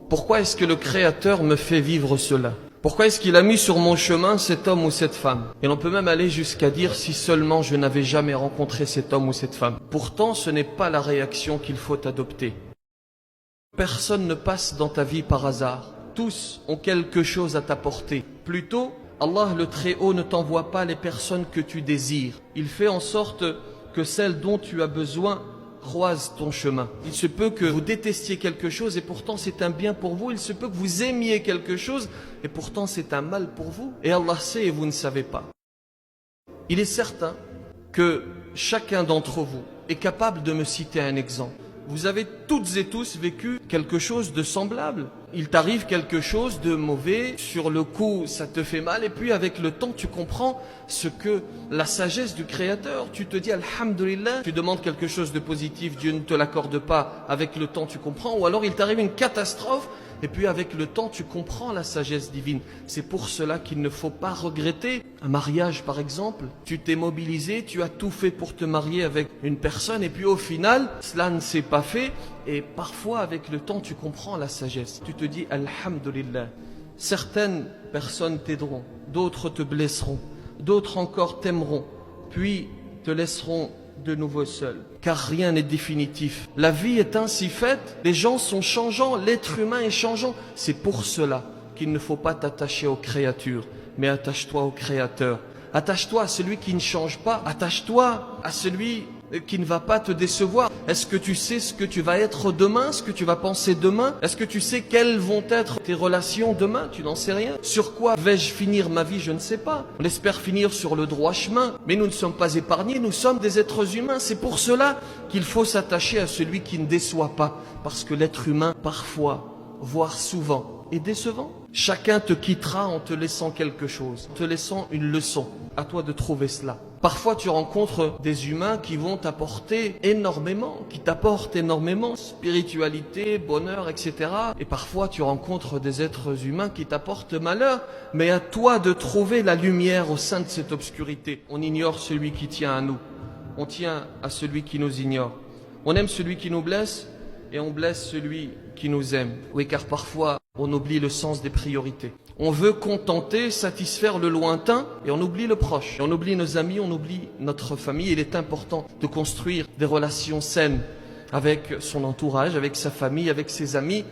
Pourquoi est-ce que le Créateur me fait vivre cela? Pourquoi est-ce qu'il a mis sur mon chemin cet homme ou cette femme? Et on peut même aller jusqu'à dire si seulement je n'avais jamais rencontré cet homme ou cette femme. Pourtant, ce n'est pas la réaction qu'il faut adopter. Personne ne passe dans ta vie par hasard. Tous ont quelque chose à t'apporter. Plutôt, Allah le Très-Haut ne t'envoie pas les personnes que tu désires. Il fait en sorte que celles dont tu as besoin croisent ton chemin. Il se peut que vous détestiez quelque chose et pourtant c'est un bien pour vous. Il se peut que vous aimiez quelque chose et pourtant c'est un mal pour vous. Et Allah sait et vous ne savez pas. Il est certain que chacun d'entre vous est capable de me citer un exemple. Vous avez toutes et tous vécu quelque chose de semblable. Il t'arrive quelque chose de mauvais, sur le coup ça te fait mal et puis avec le temps tu comprends ce que la sagesse du Créateur, tu te dis Alhamdulillah, tu demandes quelque chose de positif, Dieu ne te l'accorde pas, avec le temps tu comprends, ou alors il t'arrive une catastrophe et puis avec le temps tu comprends la sagesse divine. C'est pour cela qu'il ne faut pas regretter un mariage par exemple. Tu t'es mobilisé, tu as tout fait pour te marier avec une personne et puis au final cela ne s'est pas fait et parfois avec le temps tu comprends la sagesse. Tu te dis Alhamdulillah. Certaines personnes t'aideront, d'autres te blesseront, d'autres encore t'aimeront, puis te laisseront de nouveau seul. Car rien n'est définitif. La vie est ainsi faite, les gens sont changeants, l'être humain est changeant. C'est pour cela qu'il ne faut pas t'attacher aux créatures, mais attache-toi au Créateur. Attache-toi à celui qui ne change pas, attache-toi à celui qui ne va pas te décevoir. Est-ce que tu sais ce que tu vas être demain, ce que tu vas penser demain? Est-ce que tu sais quelles vont être tes relations demain? Tu n'en sais rien. Sur quoi vais-je finir ma vie? Je ne sais pas. On espère finir sur le droit chemin, mais nous ne sommes pas épargnés, nous sommes des êtres humains. C'est pour cela qu'il faut s'attacher à celui qui ne déçoit pas, parce que l'être humain, parfois, voire souvent, est décevant. Chacun te quittera en te laissant quelque chose, en te laissant une leçon. À toi de trouver cela. Parfois tu rencontres des humains qui vont t'apporter énormément, qui t'apportent énormément, spiritualité, bonheur, etc. Et parfois tu rencontres des êtres humains qui t'apportent malheur. Mais à toi de trouver la lumière au sein de cette obscurité. On ignore celui qui tient à nous. On tient à celui qui nous ignore. On aime celui qui nous blesse et on blesse celui qui nous aime. Oui, car parfois on oublie le sens des priorités. On veut contenter, satisfaire le lointain et on oublie le proche. Et on oublie nos amis, on oublie notre famille. Il est important de construire des relations saines avec son entourage, avec sa famille, avec ses amis,